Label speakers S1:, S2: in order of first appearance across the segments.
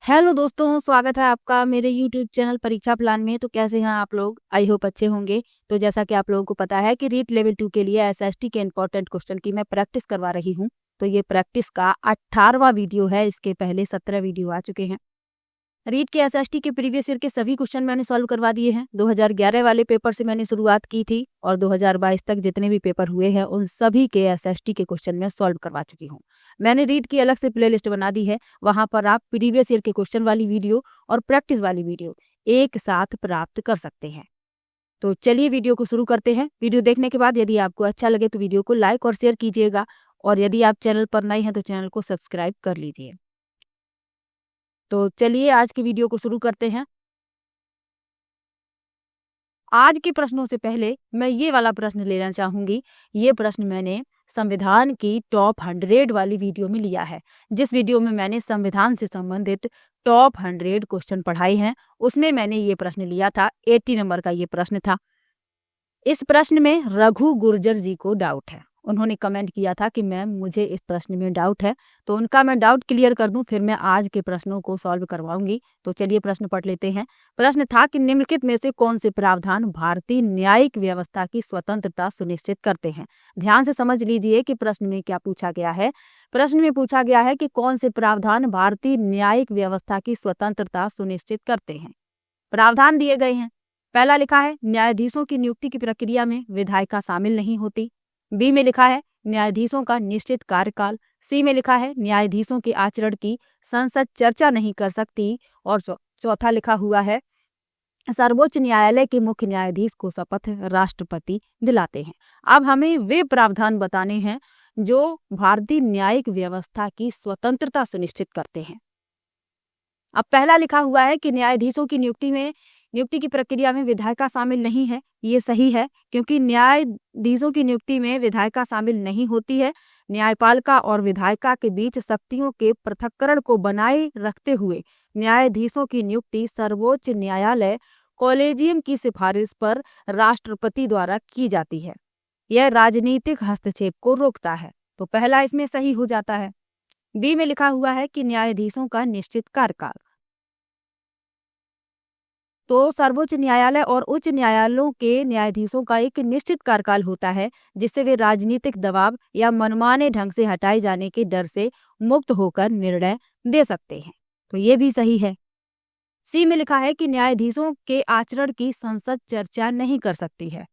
S1: Hello दोस्तों, स्वागत है आपका मेरे यूट्यूब चैनल परीक्षा प्लान में। तो कैसे हैं आप लोग? आई होप अच्छे होंगे। तो जैसा कि आप लोगों को पता है कि रीट लेवल 2 के लिए एसएसटी के इंपॉर्टेंट क्वेश्चन की मैं प्रैक्टिस करवा रही हूं। तो ये प्रैक्टिस का 18वां वीडियो है। इसके पहले 17 वीडियो आ चुके हैं। रीट के एसएसटी के प्रीवियस ईयर के सभी क्वेश्चन मैंने सॉल्व करवा दिए हैं। 2011 वाले पेपर से मैंने शुरुआत की थी और 2022 तक जितने भी पेपर हुए हैं उन सभी के एसएसटी के क्वेश्चन मैं सॉल्व करवा चुकी हूँ। मैंने रीट की अलग से प्लेलिस्ट बना दी है। वहां पर आप प्रीवियस ईयर के क्वेश्चन वाली वीडियो और प्रैक्टिस वाली वीडियो एक साथ प्राप्त कर सकते हैं। तो चलिए वीडियो को शुरू करते हैं। वीडियो देखने के बाद यदि आपको अच्छा लगे तो वीडियो को लाइक और शेयर कीजिएगा, और यदि आप चैनल पर नए हैं तो चैनल को सब्सक्राइब कर लीजिए। तो चलिए आज की वीडियो को शुरू करते हैं। आज के प्रश्नों से पहले मैं ये वाला प्रश्न लेना चाहूंगी। ये प्रश्न मैंने संविधान की टॉप 100 वाली वीडियो में लिया है। जिस वीडियो में मैंने संविधान से संबंधित टॉप 100 क्वेश्चन पढ़ाए हैं उसमें मैंने ये प्रश्न लिया था। 80 नंबर का ये प्रश्न था। इस प्रश्न में रघु गुर्जर जी को डाउट है। उन्होंने कमेंट किया था कि मैम मुझे इस प्रश्न में डाउट है, तो उनका मैं डाउट क्लियर कर दूं फिर मैं आज के प्रश्नों को सॉल्व करवाऊंगी। तो चलिए प्रश्न पढ़ लेते हैं। प्रश्न था कि निम्नलिखित में से कौन से प्रावधान भारतीय न्यायिक व्यवस्था की स्वतंत्रता सुनिश्चित करते हैं। ध्यान से समझ लीजिए कि प्रश्न में क्या पूछा गया है। प्रश्न में पूछा गया है कि कौन से प्रावधान भारतीय न्यायिक व्यवस्था की स्वतंत्रता सुनिश्चित करते हैं। प्रावधान दिए गए हैं। पहला लिखा है न्यायाधीशों की नियुक्ति की प्रक्रिया में विधायिका शामिल नहीं होती। बी में लिखा है न्यायाधीशों का निश्चित कार्यकाल। सी में लिखा है न्यायाधीशों के आचरण की संसद चर्चा नहीं कर सकती। और चौथा लिखा हुआ है सर्वोच्च न्यायालय के मुख्य न्यायाधीश को शपथ राष्ट्रपति दिलाते हैं। अब हमें वे प्रावधान बताने हैं जो भारतीय न्यायिक व्यवस्था की स्वतंत्रता सुनिश्चित करते हैं। अब पहला लिखा हुआ है कि न्यायाधीशों की नियुक्ति की प्रक्रिया में विधायिका शामिल नहीं है। ये सही है, क्योंकि न्यायाधीशों की नियुक्ति में विधायिका शामिल नहीं होती है। न्यायपालिका और विधायिका के बीच शक्तियों के पृथक्करण को बनाए रखते हुए न्यायाधीशों की नियुक्ति सर्वोच्च न्यायालय कॉलेजियम की सिफारिश पर राष्ट्रपति द्वारा की जाती है। यह राजनीतिक हस्तक्षेप को रोकता है। तो पहला इसमें सही हो जाता है। बी में लिखा हुआ है कि न्यायाधीशों का निश्चित कार्यकाल। तो सर्वोच्च न्यायालय और उच्च न्यायालयों के न्यायाधीशों का एक निश्चित कार्यकाल होता है, जिससे वे राजनीतिक दबाव या मनमाने ढंग से हटाए जाने के डर से मुक्त होकर निर्णय दे सकते हैं। तो ये भी सही है। सी में लिखा है कि न्यायाधीशों के आचरण की संसद चर्चा नहीं कर सकती है।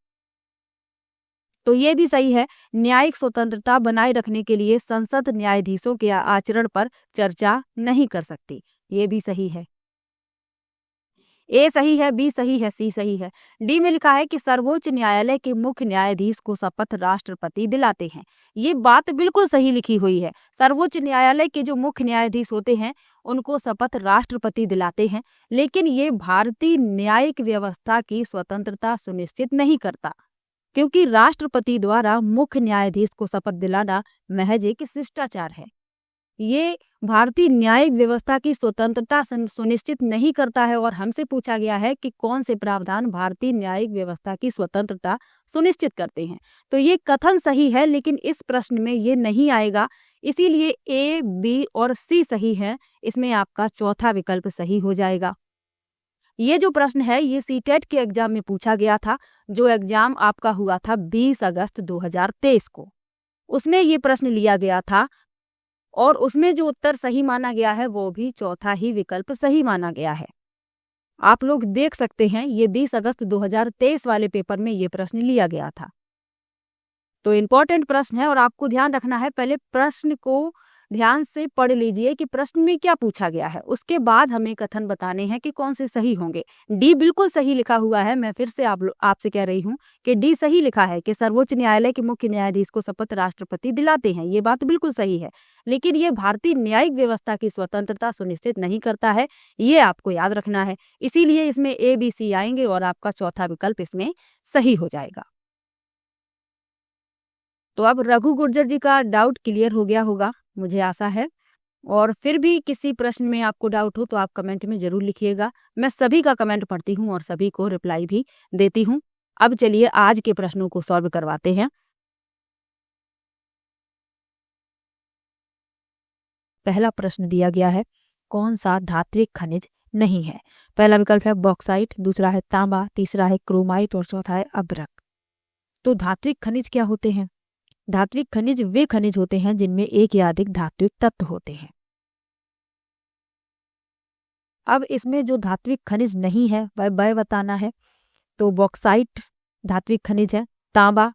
S1: तो ये भी सही है। न्यायिक स्वतंत्रता बनाए रखने के लिए संसद न्यायाधीशों के आचरण पर चर्चा नहीं कर सकती। ये भी सही है। ए सही है, बी सही है, सी सही है। डी में लिखा है कि सर्वोच्च न्यायालय के मुख्य न्यायाधीश को शपथ राष्ट्रपति दिलाते हैं। ये बात बिल्कुल सही लिखी हुई है। सर्वोच्च न्यायालय के जो मुख्य न्यायाधीश होते हैं उनको शपथ राष्ट्रपति दिलाते हैं, लेकिन ये भारतीय न्यायिक व्यवस्था की स्वतंत्रता सुनिश्चित नहीं करता, क्योंकि राष्ट्रपति द्वारा मुख्य न्यायाधीश को शपथ दिलाना महज एक शिष्टाचार है। ये भारतीय न्यायिक व्यवस्था की स्वतंत्रता सुनिश्चित नहीं करता है। और हमसे पूछा गया है कि कौन से प्रावधान भारतीय न्यायिक व्यवस्था की स्वतंत्रता सुनिश्चित करते हैं। तो ये कथन सही है, लेकिन इस प्रश्न में ये नहीं आएगा। इसीलिए ए, बी और सी सही है। इसमें आपका चौथा विकल्प सही हो जाएगा। ये जो प्रश्न है ये सीटेट के एग्जाम में पूछा गया था, जो एग्जाम आपका हुआ था 20 अगस्त 2023 को। उसमें ये प्रश्न लिया गया था और उसमें जो उत्तर सही माना गया है वो भी चौथा ही विकल्प सही माना गया है। आप लोग देख सकते हैं ये 20 अगस्त 2023 वाले पेपर में ये प्रश्न लिया गया था। तो इम्पोर्टेंट प्रश्न है और आपको ध्यान रखना है। पहले प्रश्न को ध्यान से पढ़ लीजिए कि प्रश्न में क्या पूछा गया है, उसके बाद हमें कथन बताने हैं कि कौन से सही होंगे। डी बिल्कुल सही लिखा हुआ है। मैं फिर से आपसे कह रही हूँ कि डी सही लिखा है कि सर्वोच्च न्यायालय के मुख्य न्यायाधीश को शपथ राष्ट्रपति दिलाते हैं। ये बात बिल्कुल सही है, लेकिन ये भारतीय न्यायिक व्यवस्था की स्वतंत्रता सुनिश्चित नहीं करता है। ये आपको याद रखना है। इसीलिए इसमें ए, बी, सी आएंगे और आपका चौथा विकल्प इसमें सही हो जाएगा। तो अब रघु गुर्जर जी का डाउट क्लियर हो गया होगा, मुझे आशा है। और फिर भी किसी प्रश्न में आपको डाउट हो तो आप कमेंट में जरूर लिखिएगा। मैं सभी का कमेंट पढ़ती हूँ और सभी को रिप्लाई भी देती हूँ। अब चलिए आज के प्रश्नों को सॉल्व करवाते हैं। पहला प्रश्न दिया गया है कौन सा धात्विक खनिज नहीं है? पहला विकल्प है बॉक्साइट, दूसरा है तांबा, तीसरा है क्रोमाइट और चौथा है अभ्रक। तो धात्विक खनिज क्या होते हैं? धात्विक खनिज वे खनिज होते हैं जिनमें एक या अधिक धात्विक तत्व होते हैं। अब इसमें जो धात्विक खनिज नहीं है वह बताना है। तो बॉक्साइट धात्विक खनिज है, तांबा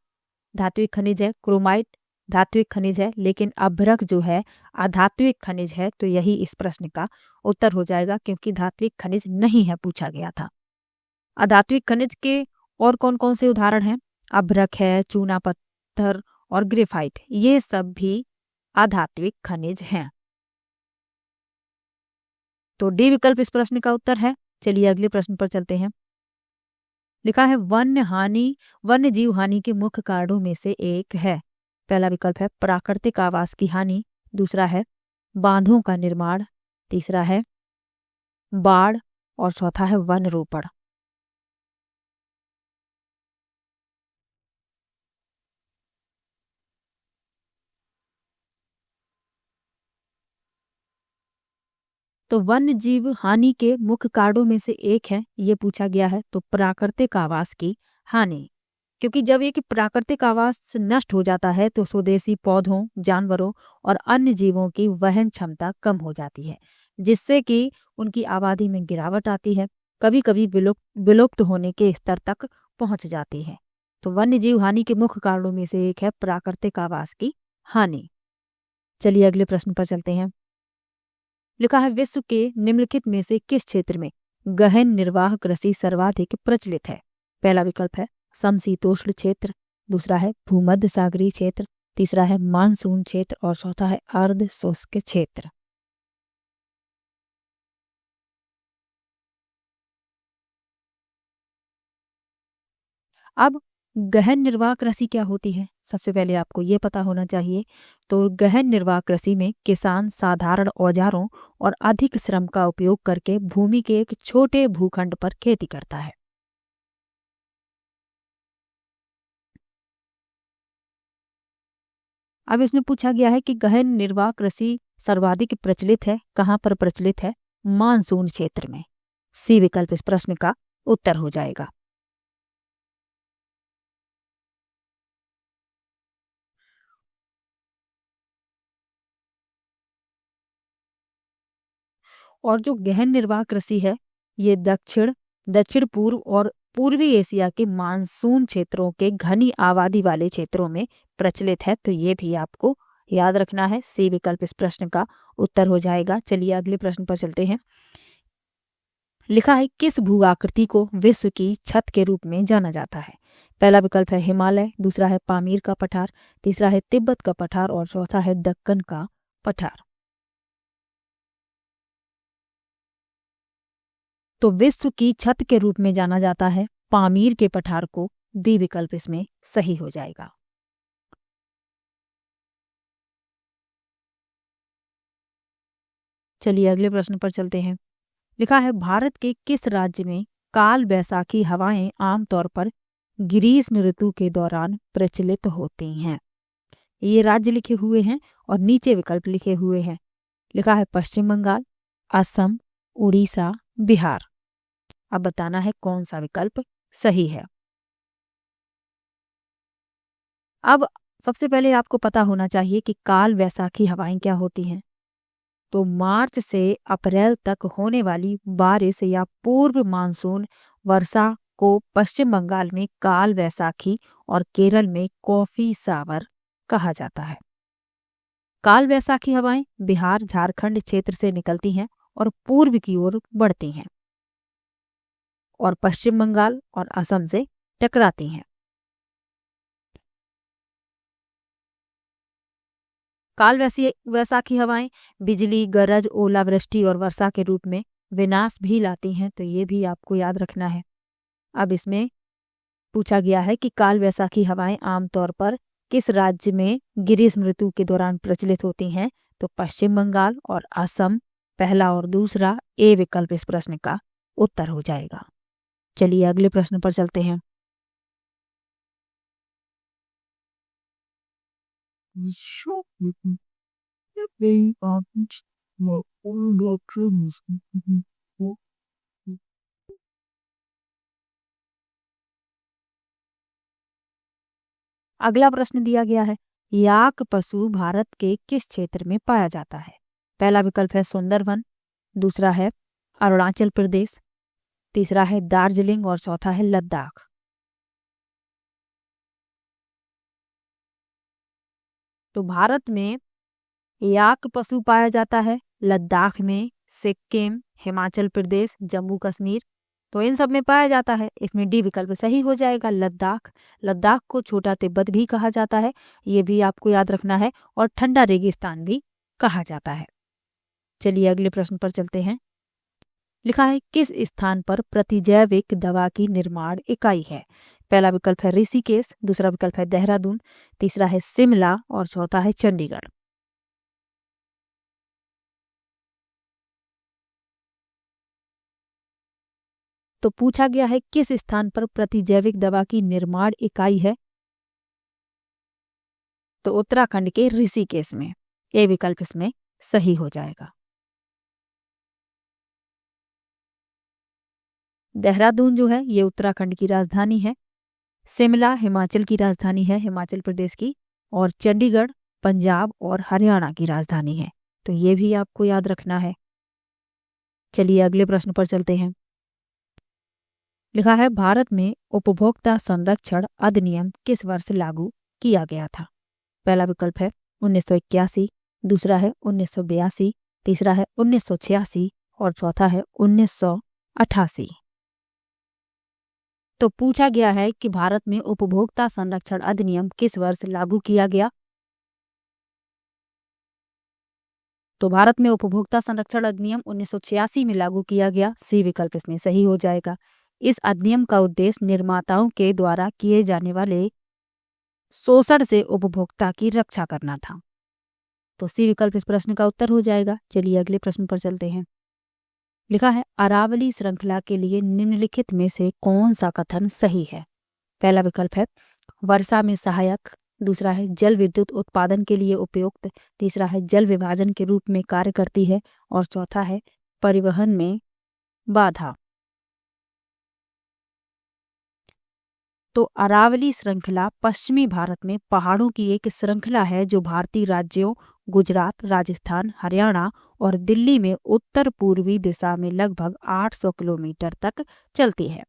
S1: धात्विक खनिज है, क्रोमाइट धात्विक खनिज है, लेकिन अभ्रक जो है अधात्विक खनिज है। तो यही इस प्रश्न का उत्तर हो जाएगा, क्योंकि धात्विक खनिज नहीं है पूछा गया था। अधात्विक खनिज के और कौन कौन से उदाहरण हैं? अभ्रक है, चूना पत्थर और ग्रेफाइट, ये सब भी अधात्विक खनिज हैं। तो डी विकल्प इस प्रश्न का उत्तर है। चलिए अगले प्रश्न पर चलते हैं। लिखा है वन्य जीव हानि के मुख्य कारणों में से एक है। पहला विकल्प है प्राकृतिक आवास की हानि, दूसरा है बांधों का निर्माण, तीसरा है बाढ़ और चौथा है वन रोपण। तो वन्य जीव हानि के मुख्य कारणों में से एक है, ये पूछा गया है। तो प्राकृतिक आवास की हानि, क्योंकि जब एक प्राकृतिक आवास नष्ट हो जाता है तो स्वदेशी पौधों, जानवरों और अन्य जीवों की वहन क्षमता कम हो जाती है, जिससे कि उनकी आबादी में गिरावट आती है, कभी कभी विलुप्त होने के स्तर तक पहुंच जाती है। तो वन्य जीव हानि के मुख्य कारणों में से एक है प्राकृतिक आवास की हानि। चलिए अगले प्रश्न पर चलते हैं। लिखा है विश्व के निम्नलिखित में से किस क्षेत्र में गहन निर्वाह कृषि सर्वाधिक प्रचलित है? पहला विकल्प है समशीतोष्ण क्षेत्र, दूसरा है भूमध्य सागरीय क्षेत्र, तीसरा है मानसून क्षेत्र और चौथा है अर्ध शुष्क क्षेत्र। अब गहन निर्वाह कृषि क्या होती है, सबसे पहले आपको ये पता होना चाहिए। तो गहन निर्वाह कृषि में किसान साधारण औजारों और अधिक श्रम का उपयोग करके भूमि के एक छोटे भूखंड पर खेती करता है। अब इसमें पूछा गया है कि गहन निर्वाह कृषि सर्वाधिक प्रचलित है, कहाँ पर प्रचलित है? मानसून क्षेत्र में। सी विकल्प इस प्रश्न का उत्तर हो जाएगा। और जो गहन निर्वाह कृषि है ये दक्षिण पूर्व और पूर्वी एशिया के मानसून क्षेत्रों के घनी आबादी वाले क्षेत्रों में प्रचलित है। तो ये भी आपको याद रखना है। सी विकल्प इस प्रश्न का उत्तर हो जाएगा। चलिए अगले प्रश्न पर चलते हैं। लिखा है किस भू आकृति को विश्व की छत के रूप में जाना जाता है? पहला विकल्प है हिमालय, दूसरा है पामीर का पठार, तीसरा है तिब्बत का पठार और चौथा है दक्कन का पठार। तो विश्व की छत के रूप में जाना जाता है पामीर के पठार को। डी विकल्प इसमें सही हो जाएगा। चलिए अगले प्रश्न पर चलते हैं। लिखा है भारत के किस राज्य में काल बैसाखी हवाएं आमतौर पर ग्रीष्म ऋतु के दौरान प्रचलित होती हैं? ये राज्य लिखे हुए हैं और नीचे विकल्प लिखे हुए हैं। लिखा है पश्चिम बंगाल, असम, उड़ीसा, बिहार। अब बताना है कौन सा विकल्प सही है। अब सबसे पहले आपको पता होना चाहिए कि काल वैसाखी हवाएं क्या होती हैं। तो मार्च से अप्रैल तक होने वाली बारिश या पूर्व मानसून वर्षा को पश्चिम बंगाल में काल वैसाखी और केरल में कॉफी सावर कहा जाता है। काल वैसाखी हवाएं बिहार झारखंड क्षेत्र से निकलती हैं और पूर्व की ओर बढ़ती हैं और पश्चिम बंगाल और असम से टकराती हैं। काल वैसाखी हवाएं बिजली, गरज, ओलावृष्टि और वर्षा के रूप में विनाश भी लाती हैं। तो ये भी आपको याद रखना है। अब इसमें पूछा गया है कि काल वैसाखी हवाएं आमतौर पर किस राज्य में ग्रीष्म ऋतु के दौरान प्रचलित होती हैं? तो पश्चिम बंगाल और असम, पहला और दूसरा ए विकल्प इस प्रश्न का उत्तर हो जाएगा। चलिए अगले प्रश्न पर चलते हैं। अगला प्रश्न दिया गया है, याक पशु भारत के किस क्षेत्र में पाया जाता है? पहला विकल्प है सुंदरवन, दूसरा है अरुणाचल प्रदेश, तीसरा है दार्जिलिंग और चौथा है लद्दाख। तो भारत में याक पशु पाया जाता है लद्दाख में, सिक्किम, हिमाचल प्रदेश, जम्मू कश्मीर, तो इन सब में पाया जाता है। इसमें डी विकल्प सही हो जाएगा, लद्दाख। लद्दाख को छोटा तिब्बत भी कहा जाता है, ये भी आपको याद रखना है, और ठंडा रेगिस्तान भी कहा जाता है। चलिए अगले प्रश्न पर चलते हैं। लिखा है, किस स्थान पर प्रतिजैविक दवा की निर्माण इकाई है? पहला विकल्प है ऋषिकेश, दूसरा विकल्प है देहरादून, तीसरा है शिमला और चौथा है चंडीगढ़। तो पूछा गया है किस स्थान पर प्रतिजैविक दवा की निर्माण इकाई है? तो उत्तराखंड के ऋषिकेश में, ये विकल्प इसमें सही हो जाएगा। देहरादून जो है ये उत्तराखंड की राजधानी है, शिमला हिमाचल की राजधानी है, हिमाचल प्रदेश की, और चंडीगढ़ पंजाब और हरियाणा की राजधानी है। तो ये भी आपको याद रखना है। चलिए अगले प्रश्न पर चलते हैं। लिखा है, भारत में उपभोक्ता संरक्षण अधिनियम किस वर्ष लागू किया गया था? पहला विकल्प है 1981, दूसरा है 1982, तीसरा है 1986 और चौथा है 1988। तो पूछा गया है कि भारत में उपभोक्ता संरक्षण अधिनियम किस वर्ष लागू किया गया? तो भारत में उपभोक्ता संरक्षण अधिनियम 1986 में लागू किया गया, सी विकल्प इसमें सही हो जाएगा। इस अधिनियम का उद्देश्य निर्माताओं के द्वारा किए जाने वाले शोषण से उपभोक्ता की रक्षा करना था। तो सी विकल्प इस प्रश्न का उत्तर हो जाएगा। चलिए अगले प्रश्न पर चलते हैं। लिखा है, अरावली श्रृंखला के लिए निम्नलिखित में से कौन सा कथन सही है? पहला विकल्प है वर्षा में सहायक, दूसरा है जल विद्युत उत्पादन के लिए उपयुक्त, तीसरा है जल विभाजन के रूप में कार्य करती है और चौथा है परिवहन में बाधा। तो अरावली श्रृंखला पश्चिमी भारत में पहाड़ों की एक श्रृंखला है जो भारतीय राज्यों गुजरात, राजस्थान, हरियाणा और दिल्ली में उत्तर पूर्वी दिशा में लगभग 800 किलोमीटर तक चलती है।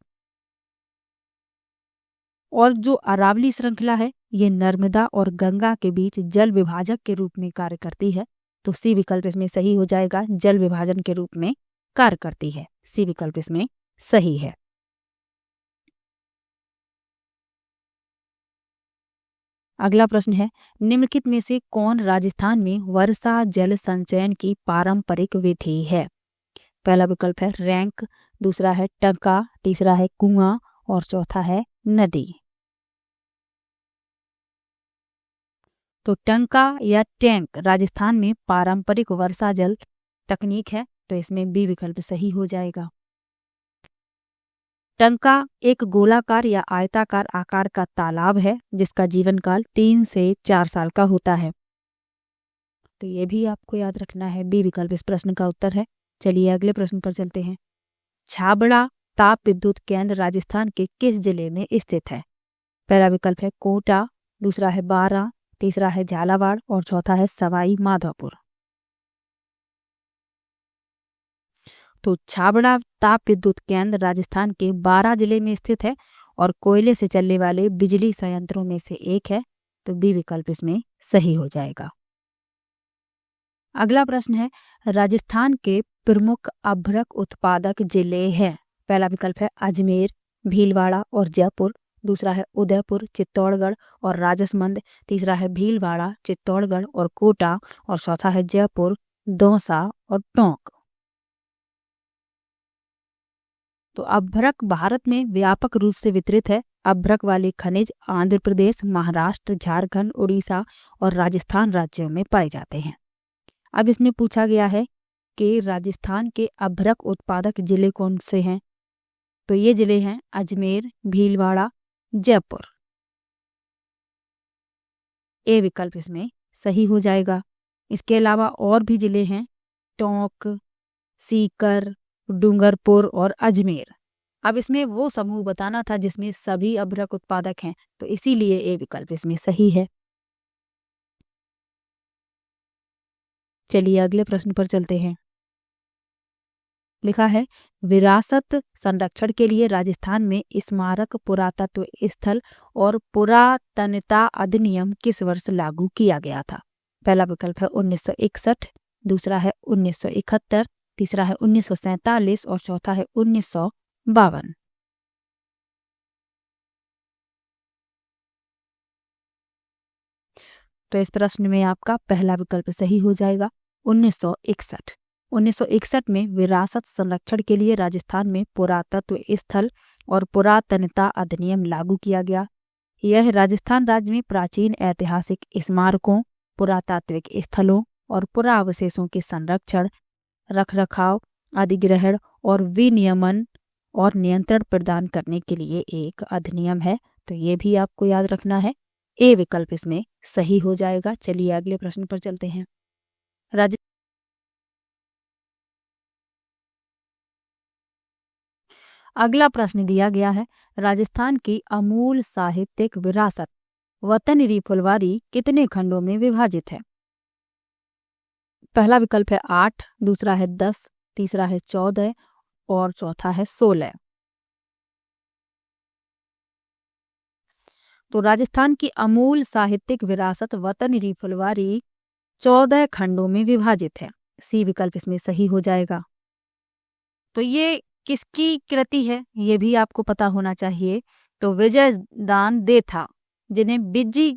S1: और जो अरावली श्रृंखला है ये नर्मदा और गंगा के बीच जल विभाजक के रूप में कार्य करती है। तो सी विकल्प इसमें सही हो जाएगा, जल विभाजन के रूप में कार्य करती है, सी विकल्प इसमें सही है। अगला प्रश्न है, निम्नलिखित में से कौन राजस्थान में वर्षा जल संचयन की पारंपरिक विधि है? पहला विकल्प है रैंक, दूसरा है टंका, तीसरा है कुआं और चौथा है नदी। तो टंका या टैंक राजस्थान में पारंपरिक वर्षा जल तकनीक है, तो इसमें बी विकल्प सही हो जाएगा। टंका एक गोलाकार या आयताकार आकार का तालाब है जिसका जीवन काल 3 से 4 साल का होता है। तो ये भी आपको याद रखना है, बी विकल्प इस प्रश्न का उत्तर है। चलिए अगले प्रश्न पर चलते हैं। छाबड़ा ताप विद्युत केंद्र राजस्थान के किस जिले में स्थित है? पहला विकल्प है कोटा, दूसरा है बारां, तीसरा है झालावाड़ और चौथा है सवाई माधोपुर। तो छाबड़ा ताप विद्युत केंद्र राजस्थान के बारां जिले में स्थित है और कोयले से चलने वाले बिजली संयंत्रों में से एक है। तो बी विकल्प इसमें सही हो जाएगा। अगला प्रश्न है, राजस्थान के प्रमुख अभ्रक उत्पादक जिले हैं। पहला विकल्प है अजमेर, भीलवाड़ा और जयपुर, दूसरा है उदयपुर, चित्तौड़गढ़ और राजसमंद, तीसरा है भीलवाड़ा, चित्तौड़गढ़ और कोटा और चौथा है जयपुर, दौसा और टोंक। तो अभ्रक भारत में व्यापक रूप से वितरित है। अभ्रक वाले खनिज आंध्र प्रदेश, महाराष्ट्र, झारखंड, उड़ीसा और राजस्थान राज्यों में पाए जाते हैं। अब इसमें पूछा गया है कि राजस्थान के अभ्रक उत्पादक जिले कौन से हैं? तो ये जिले हैं अजमेर, भीलवाड़ा, जयपुर। ए विकल्प इसमें सही हो जाएगा। इसके अलावा और भी जिले हैं टोंक, सीकर, डूंगरपुर और अजमेर। अब इसमें वो समूह बताना था जिसमें सभी अभ्रक उत्पादक हैं, तो इसीलिए ए विकल्प इसमें सही है। चलिए अगले प्रश्न पर चलते हैं। लिखा है, विरासत संरक्षण के लिए राजस्थान में स्मारक पुरातत्व स्थल और पुरातनता अधिनियम किस वर्ष लागू किया गया था? पहला विकल्प है 1961, दूसरा है 1971, तीसरा है 1947 और चौथा है 1952। तो इस प्रश्न में आपका पहला विकल्प सही हो जाएगा, 1961। 1961 में विरासत संरक्षण के लिए राजस्थान में पुरातत्व स्थल और पुरातनता अधिनियम लागू किया गया। यह राजस्थान राज्य में प्राचीन ऐतिहासिक स्मारकों, पुरातात्विक स्थलों और पुराअवशेषों के संरक्षण, रखरखाव, अधिग्रहण और विनियमन और नियंत्रण प्रदान करने के लिए एक अधिनियम है। तो ये भी आपको याद रखना है। ए विकल्प इसमें सही हो जाएगा। चलिए अगले प्रश्न पर चलते हैं। अगला प्रश्न दिया गया है, राजस्थान की अमूल साहित्यिक विरासत वतनरी फुलवारी कितने खंडों में विभाजित है? पहला विकल्प है 8, दूसरा है 10, तीसरा है 14 और चौथा है 16। तो राजस्थान की अमूल साहित्यिक विरासत वतनरी फुलवारी 14 खंडों में विभाजित है। सी विकल्प इसमें सही हो जाएगा। तो ये किसकी कृति है ये भी आपको पता होना चाहिए। तो विजय दान देथा, जिन्हें बिज्जी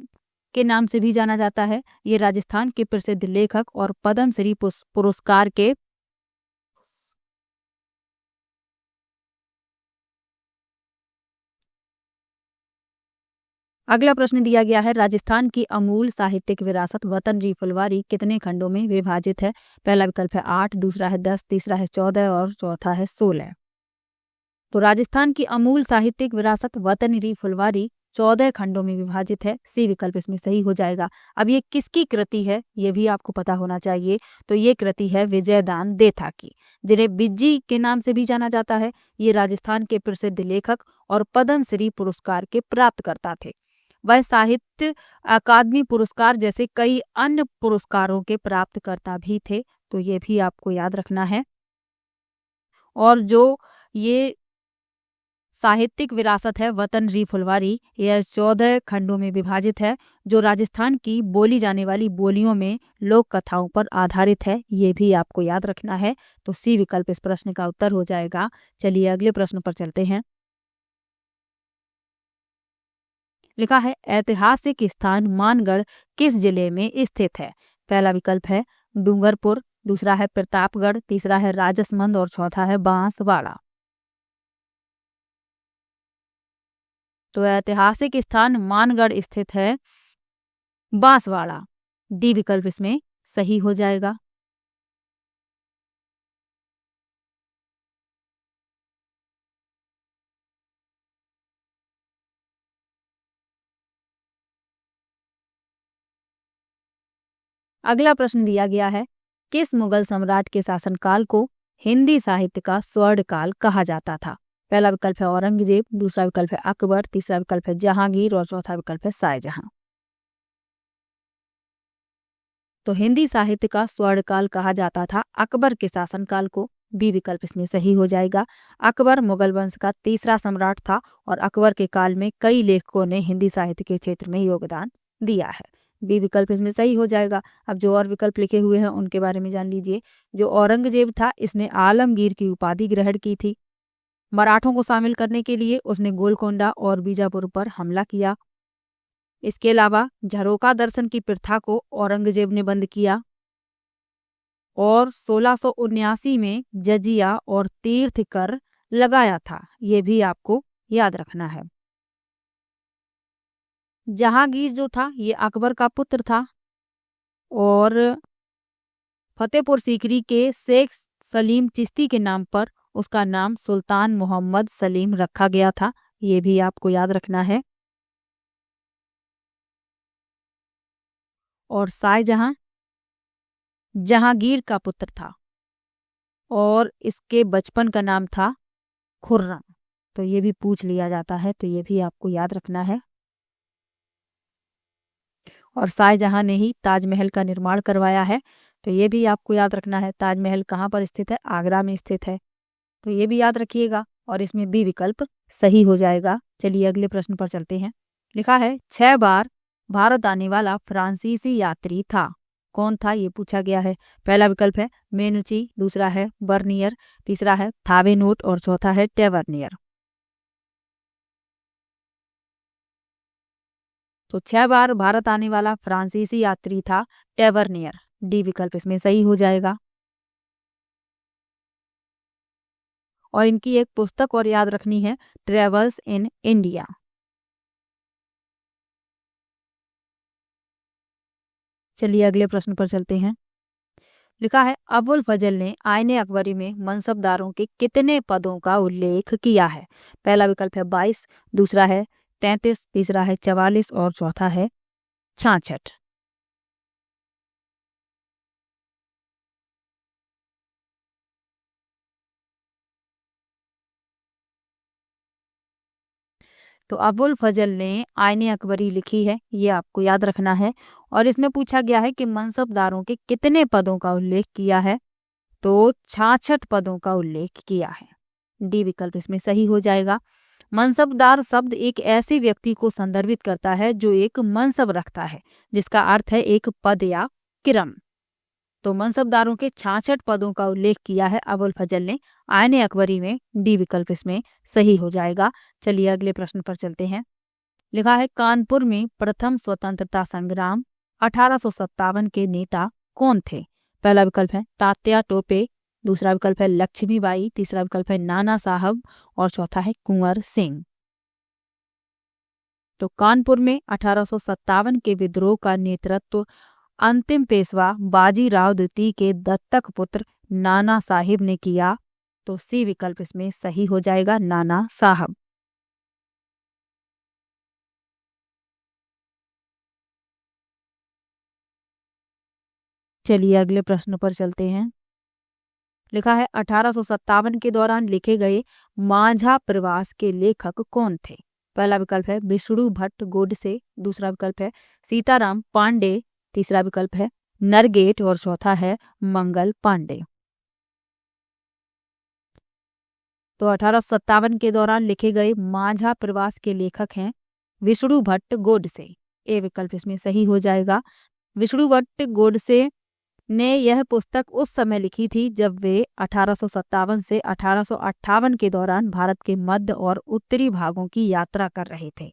S1: के नाम से भी जाना जाता है, ये राजस्थान के प्रसिद्ध लेखक और पद्मश्री पुरस्कार के अगला प्रश्न दिया गया है, राजस्थान की अमूल साहित्यिक विरासत वतनरी फुलवारी कितने खंडों में विभाजित है? पहला विकल्प है 8, दूसरा है 10, तीसरा है 14 और चौथा है 16। तो राजस्थान की अमूल साहित्यिक विरासत वतनरी फुलवारी 14 खंडों में विभाजित है। सी विकल्प इसमें सही हो जाएगा। अब ये किसकी कृति है ये भी आपको पता होना चाहिए। तो ये कृति है विजयदान देथा की, जिन्हें बिज्जी के नाम से भी जाना जाता है। ये राजस्थान के प्रसिद्ध लेखक और पद्मश्री पुरस्कार के प्राप्तकर्ता थे। वह साहित्य अकादमी पुरस्कार जैसे कई अन्य पुरस्कारों के प्राप्तकर्ता भी थे। तो ये भी आपको याद रखना है। और जो ये साहित्यिक विरासत है वतनरी फुलवारी, यह 14 खंडों में विभाजित है, जो राजस्थान की बोली जाने वाली बोलियों में लोक कथाओं पर आधारित है। ये भी आपको याद रखना है। तो सी विकल्प इस प्रश्न का उत्तर हो जाएगा। चलिए अगले प्रश्न पर चलते हैं। लिखा है, ऐतिहासिक स्थान मानगढ़ किस जिले में स्थित है? पहला विकल्प है डूंगरपुर, दूसरा है प्रतापगढ़, तीसरा है राजसमंद और चौथा है बांसवाड़ा। तो ऐतिहासिक स्थान मानगढ़ स्थित है बांसवाड़ा। डी विकल्प इसमें सही हो जाएगा। अगला प्रश्न दिया गया है, किस मुगल सम्राट के शासनकाल को हिंदी साहित्य का स्वर्ण काल कहा जाता था? पहला विकल्प है औरंगजेब, दूसरा विकल्प है अकबर, तीसरा विकल्प है जहांगीर और चौथा विकल्प है शाहजहां। तो हिंदी साहित्य का स्वर्ण काल कहा जाता था अकबर के शासनकाल को। बी विकल्प इसमें सही हो जाएगा। अकबर मुगल वंश का तीसरा सम्राट था और अकबर के काल में कई लेखकों ने हिंदी साहित्य के क्षेत्र में योगदान दिया है। बी विकल्प इसमें सही हो जाएगा। अब जो और विकल्प लिखे हुए हैं उनके बारे में जान लीजिए। जो औरंगजेब था, इसने आलमगीर की उपाधि ग्रहण की थी। मराठों को शामिल करने के लिए उसने गोलकोंडा और बीजापुर पर हमला किया। इसके अलावा झरोका दर्शन की प्रथा को औरंगजेब ने बंद किया और 1679 में जजिया और तीर्थ कर लगाया था। ये भी आपको याद रखना है। जहांगीर जो था ये अकबर का पुत्र था और फतेहपुर सीकरी के शेख सलीम चिश्ती के नाम पर उसका नाम सुल्तान मोहम्मद सलीम रखा गया था। ये भी आपको याद रखना है। और शाहजहां जहांगीर का पुत्र था। और इसके बचपन का नाम था खुर्रम। तो ये भी पूछ लिया जाता है, तो ये भी आपको याद रखना है। और शाहजहां ने ही ताजमहल का निर्माण करवाया है, तो ये भी आपको याद रखना है। ताजमहल कहाँ पर स्थित है? आगरा में स्थित है, तो ये भी याद रखिएगा। और इसमें बी विकल्प सही हो जाएगा। चलिए अगले प्रश्न पर चलते हैं। लिखा है 6 बार भारत आने वाला फ्रांसीसी यात्री था, कौन था? ये पूछा गया है। पहला विकल्प है मेनुची, दूसरा है बर्नियर, तीसरा है थावेनोट और चौथा है टेवर्नियर। तो 6 बार भारत आने वाला फ्रांसीसी यात्री था टेवर्नियर। डी विकल्प इसमें सही हो जाएगा। और इनकी एक पुस्तक और याद रखनी है, ट्रेवल्स इन इंडिया। चलिए अगले प्रश्न पर चलते हैं। लिखा है अबुल फजल ने आईने अकबरी में मनसबदारों के कितने पदों का उल्लेख किया है? पहला विकल्प है 22, दूसरा है 33, तीसरा है 44 और चौथा है 66। तो अबुल फजल ने आईने अकबरी लिखी है, ये आपको याद रखना है। और इसमें पूछा गया है कि मनसबदारों के कितने पदों का उल्लेख किया है? तो 66 पदों का उल्लेख किया है। डी विकल्प इसमें सही हो जाएगा। मनसबदार शब्द एक ऐसे व्यक्ति को संदर्भित करता है जो एक मनसब रखता है, जिसका अर्थ है एक पद या क्रम। तो मनसबदारों के 66 पदों का उल्लेख किया है अबुल फजल ने आईने अकबरी में। डी विकल्प इसमें सही हो जाएगा। चलिए अगले प्रश्न पर चलते हैं। लिखा है कानपुर में प्रथम स्वतंत्रता संग्राम 1857 के नेता कौन थे? पहला विकल्प है तात्या टोपे, दूसरा विकल्प है लक्ष्मीबाई, तीसरा विकल्प है नाना साहब और चौथा है कुंवर सिंह। तो कानपुर में 1857 के विद्रोह का नेतृत्व अंतिम पेशवा बाजीराव द्वितीय के दत्तक पुत्र नाना साहिब ने किया। तो सी विकल्प इसमें सही हो जाएगा, नाना साहब। चलिए अगले प्रश्न पर चलते हैं। लिखा है 1857 के दौरान लिखे गए मांझा प्रवास के लेखक कौन थे? पहला विकल्प है विष्णु भट्ट गोडसे, दूसरा विकल्प है सीताराम पांडे, तीसरा विकल्प है नरगेट और चौथा है मंगल पांडे। तो 1857 के दौरान लिखे गए मांझा प्रवास के लेखक हैं विष्णु भट्ट गोडसे। ए विकल्प इसमें सही हो जाएगा। विष्णु भट्ट गोडसे ने यह पुस्तक उस समय लिखी थी जब वे 1857 से 1858 के दौरान भारत के मध्य और उत्तरी भागों की यात्रा कर रहे थे।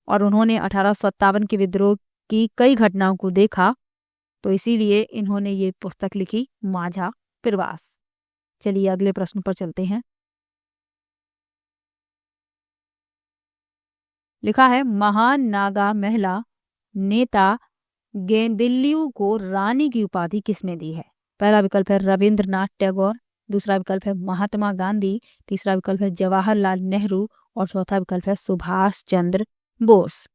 S1: और उन्होंने 1857 के विद्रोह की कई घटनाओं को देखा, तो इसीलिए इन्होंने ये पुस्तक लिखी मांझा प्रवास। चलिए अगले प्रश्न पर चलते हैं। लिखा है महान नागा महिला नेता गेंदिल्यू को रानी की उपाधि किसने दी है? पहला विकल्प है रविंद्रनाथ टैगोर, दूसरा विकल्प है महात्मा गांधी, तीसरा विकल्प है जवाहरलाल नेहरू और चौथा विकल्प है सुभाष चंद्र बोस।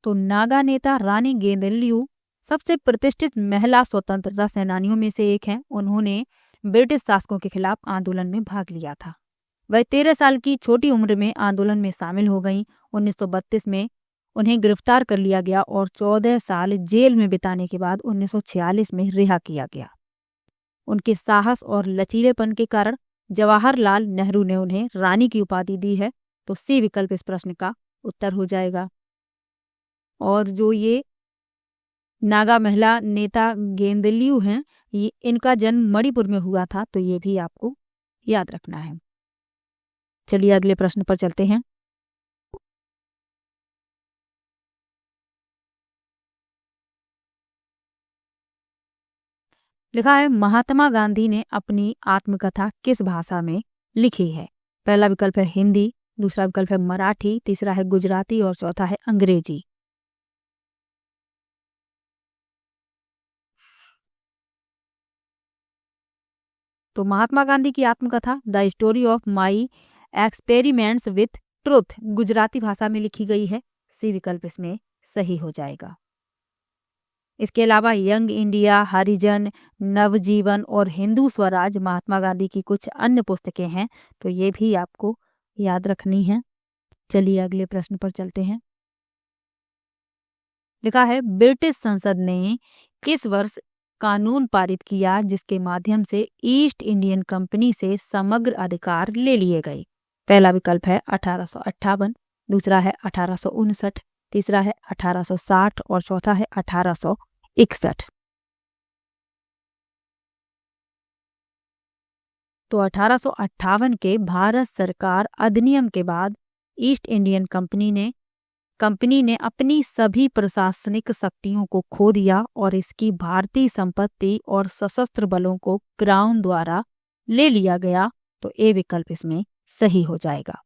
S1: तो नागा नेता रानी गेंदिल्यू सबसे प्रतिष्ठित महिला स्वतंत्रता सेनानियों में से एक हैं। उन्होंने ब्रिटिश शासकों के खिलाफ आंदोलन में भाग लिया था। वह 13 साल की छोटी उम्र में आंदोलन में शामिल हो गईं। 1932 में उन्हें गिरफ्तार कर लिया गया और 14 साल जेल में बिताने के बाद 1946 में रिहा किया गया। उनके साहस और लचीलेपन के कारण जवाहरलाल नेहरू ने उन्हें रानी की उपाधि दी है। तो सी विकल्प इस प्रश्न का उत्तर हो जाएगा। और जो ये नागा महिला नेता गेंदलियू हैं, ये इनका जन्म मणिपुर में हुआ था, तो ये भी आपको याद रखना है। चलिए अगले प्रश्न पर चलते हैं। लिखा है महात्मा गांधी ने अपनी आत्मकथा किस भाषा में लिखी है? पहला विकल्प है हिंदी, दूसरा विकल्प है मराठी, तीसरा है गुजराती और चौथा है अंग्रेजी। तो महात्मा गांधी की आत्मकथा the story of my experiments with truth Gujarati भाषा में लिखी गई है। सी विकल्प इसमें सही हो जाएगा। इसके अलावा यंग इंडिया, हरिजन, नवजीवन और हिंदू स्वराज महात्मा गांधी की कुछ अन्य पुस्तकें हैं, तो ये भी आपको याद रखनी है। चलिए अगले प्रश्न पर चलते हैं। लिखा है ब्रिटिश संसद ने किस वर्ष कानून पारित किया जिसके माध्यम से ईस्ट इंडियन कंपनी से समग्र अधिकार ले लिए गए? पहला विकल्प है 1858, दूसरा है 1859, तीसरा है 1860 और चौथा है 1861। तो 1858 के भारत सरकार अधिनियम के बाद ईस्ट इंडियन कंपनी ने अपनी सभी प्रशासनिक शक्तियों को खो दिया और इसकी भारतीय संपत्ति और सशस्त्र बलों को क्राउन द्वारा ले लिया गया। तो ए विकल्प इसमें सही हो जाएगा।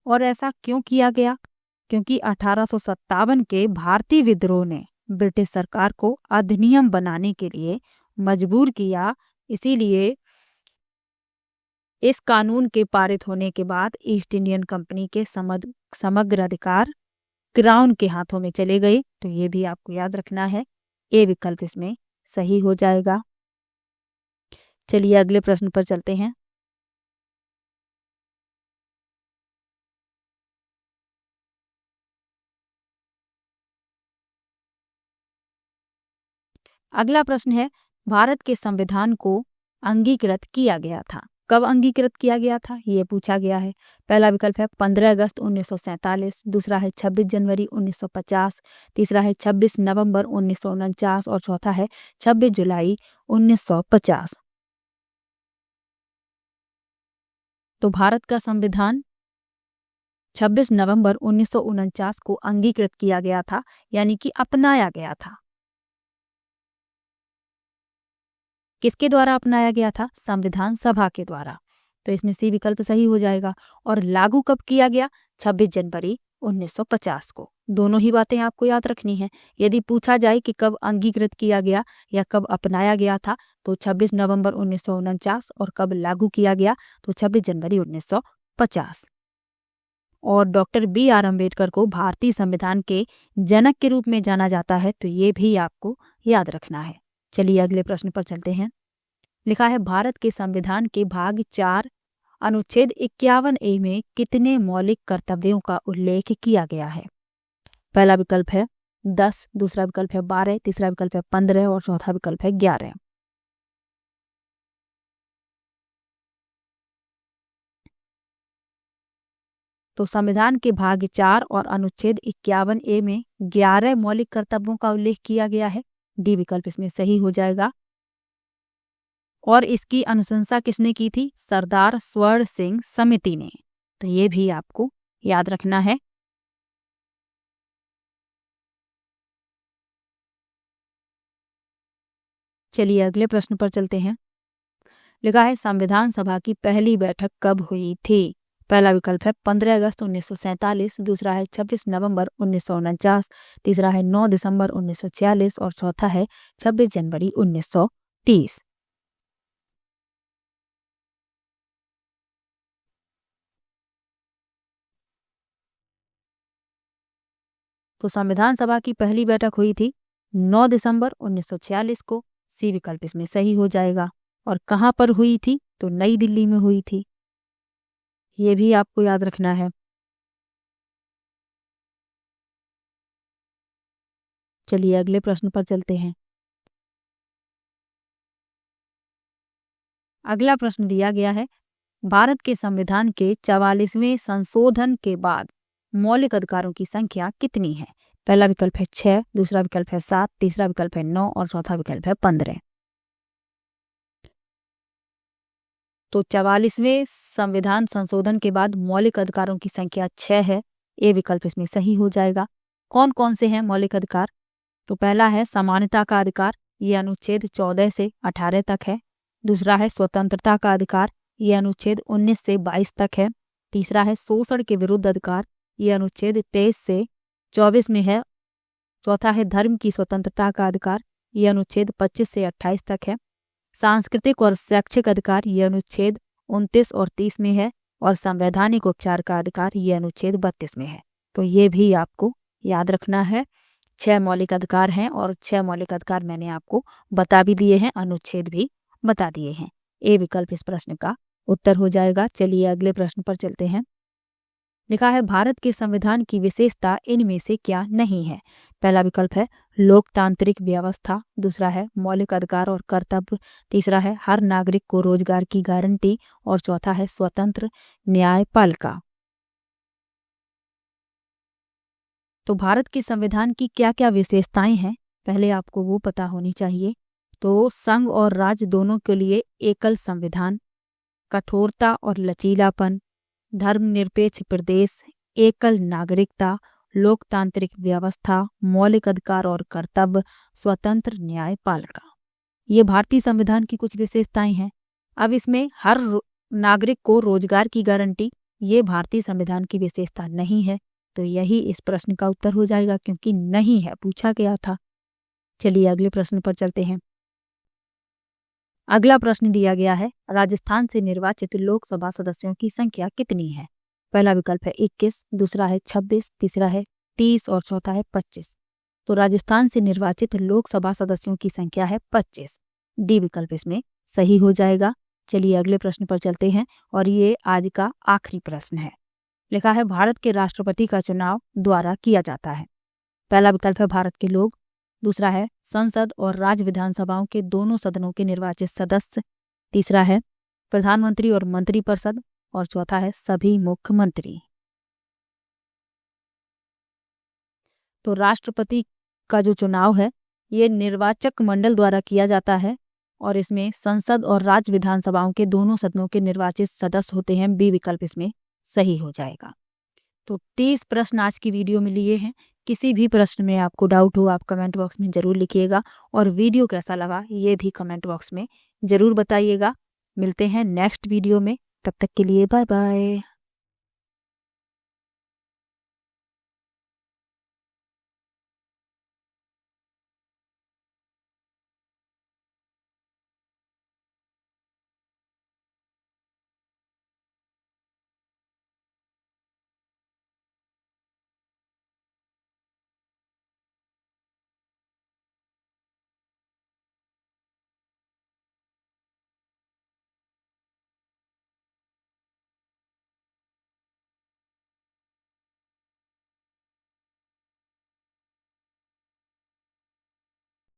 S1: और ऐसा क्यों किया गया? क्योंकि 1857 के भारतीय विद्रोह ने ब्रिटिश सरकार को अधिनियम बनाने के लिए मजबूर किया। इसीलिए इस कानून के पारित होने के बाद ईस्ट इंडियन कंपनी के समग्र अधिकार क्राउन के हाथों में चले गए। तो ये भी आपको याद रखना है। ए विकल्प इसमें सही हो जाएगा। चलिए अगले प्रश्न पर चलते हैं। अगला प्रश्न है भारत के संविधान को अंगीकृत किया गया था। कब अंगीकृत किया गया था ये पूछा गया है। पहला विकल्प है 15 अगस्त 1947, दूसरा है 26 जनवरी 1950, तीसरा है 26 नवंबर 1949 और चौथा है 26 जुलाई 1950। तो भारत का संविधान 26 नवंबर 1949 को अंगीकृत किया गया था, यानी कि अपनाया गया था। किसके द्वारा अपनाया गया था? संविधान सभा के द्वारा। तो इसमें सी विकल्प सही हो जाएगा। और लागू कब किया गया? 26 जनवरी 1950 को। दोनों ही बातें आपको याद रखनी है। यदि पूछा जाए कि कब अंगीकृत किया गया या कब अपनाया गया था, तो 26 नवंबर 1949, और कब लागू किया गया, तो 26 जनवरी 1950। और डॉक्टर BR अम्बेडकर को भारतीय संविधान के जनक के रूप में जाना जाता है, तो ये भी आपको याद रखना है। चलिए अगले प्रश्न पर चलते हैं। लिखा है भारत के संविधान के भाग 4 अनुच्छेद 51A में कितने मौलिक कर्तव्यों का उल्लेख किया गया है? पहला विकल्प है 10, दूसरा विकल्प है 12, तीसरा विकल्प है 15 और चौथा विकल्प है 11। तो संविधान के भाग 4 और अनुच्छेद 51A में 11 मौलिक कर्तव्यों का उल्लेख किया गया है। डी विकल्प इसमें सही हो जाएगा। और इसकी अनुशंसा किसने की थी? सरदार स्वर्ण सिंह समिति ने। तो ये भी आपको याद रखना है। चलिए अगले प्रश्न पर चलते हैं। लिखा है संविधान सभा की पहली बैठक कब हुई थी? पहला विकल्प है 15 अगस्त 1947, दूसरा है 26 नवंबर 1949, तीसरा है 9 दिसंबर 1946 और चौथा है 26 जनवरी 1930। तो संविधान सभा की पहली बैठक हुई थी 9 दिसंबर 1946 को। सी विकल्प इसमें सही हो जाएगा। और कहाँ पर हुई थी? तो नई दिल्ली में हुई थी। ये भी आपको याद रखना है। चलिए अगले प्रश्न पर चलते हैं। अगला प्रश्न दिया गया है भारत के संविधान के 44वें संशोधन के बाद मौलिक अधिकारों की संख्या कितनी है? पहला विकल्प है 6, दूसरा विकल्प है 7, तीसरा विकल्प है 9 और चौथा विकल्प है 15। तो 44वें संविधान संशोधन के बाद मौलिक अधिकारों की संख्या 6 है। ए विकल्प इसमें सही हो जाएगा। कौन कौन से हैं मौलिक अधिकार? तो पहला है समानता का अधिकार, ये अनुच्छेद 14 से 18 तक है। दूसरा है स्वतंत्रता का अधिकार, ये अनुच्छेद 19 से 22 तक है। तीसरा है शोषण के विरुद्ध अधिकार, ये अनुच्छेद 23 से 24 में है। चौथा है धर्म की स्वतंत्रता का अधिकार, ये अनुच्छेद 25 से 28 तक है। सांस्कृतिक और शैक्षिक अधिकार, ये अनुच्छेद 29 और 30 में है। और संवैधानिक उपचार का अधिकार, ये अनुच्छेद 32 में है। तो ये भी आपको याद रखना है। 6 मौलिक अधिकार हैं और 6 मौलिक अधिकार मैंने आपको बता भी दिए हैं, अनुच्छेद भी बता दिए हैं। ए विकल्प इस प्रश्न का उत्तर हो जाएगा। चलिए अगले प्रश्न पर चलते हैं। लिखा है भारत के संविधान की विशेषता इनमें से क्या नहीं है। पहला विकल्प है लोकतांत्रिक व्यवस्था, दूसरा है मौलिक अधिकार और कर्तव्य, तीसरा है हर नागरिक को रोजगार की गारंटी और चौथा है स्वतंत्र न्यायपालिका। तो भारत के संविधान की क्या क्या विशेषताएं हैं, पहले आपको वो पता होनी चाहिए। तो संघ और राज्य दोनों के लिए एकल संविधान, कठोरता और लचीलापन, धर्मनिरपेक्ष प्रदेश, एकल नागरिकता, लोकतांत्रिक व्यवस्था, मौलिक अधिकार और कर्तव्य, स्वतंत्र न्यायपालिका। ये भारतीय संविधान की कुछ विशेषताएं हैं। अब इसमें हर नागरिक को रोजगार की गारंटी, ये भारतीय संविधान की विशेषता नहीं है। तो यही इस प्रश्न का उत्तर हो जाएगा, क्योंकि नहीं है, पूछा गया था। चलिए अगले प्रश्न पर चलते हैं। अगला प्रश्न दिया गया है राजस्थान से निर्वाचित लोकसभा सदस्यों की संख्या कितनी है। पहला विकल्प है 21, दूसरा है 26, तीसरा है 30 और चौथा है 25। तो राजस्थान से निर्वाचित लोकसभा सदस्यों की संख्या है 25। डी विकल्प इसमें सही हो जाएगा। चलिए अगले प्रश्न पर चलते हैं और ये आज का आखिरी प्रश्न है। लिखा है भारत के राष्ट्रपति का चुनाव द्वारा किया जाता है। पहला विकल्प है भारत के लोग, दूसरा है संसद और राज्य विधानसभाओं के दोनों सदनों के निर्वाचित सदस्य, तीसरा है प्रधानमंत्री और मंत्रिपरिषद और चौथा है सभी मुख्यमंत्री। तो राष्ट्रपति का जो चुनाव है ये निर्वाचक मंडल द्वारा किया जाता है और इसमें संसद और राज्य विधानसभाओं के दोनों सदनों के निर्वाचित सदस्य होते हैं। बी विकल्प इसमें सही हो जाएगा। तो 30 प्रश्न आज की वीडियो में लिए हैं। किसी भी प्रश्न में आपको डाउट हो आप कमेंट बॉक्स में ज़रूर लिखिएगा और वीडियो कैसा लगा ये भी कमेंट बॉक्स में ज़रूर बताइएगा। मिलते हैं नेक्स्ट वीडियो में, तब तक के लिए बाय बाय।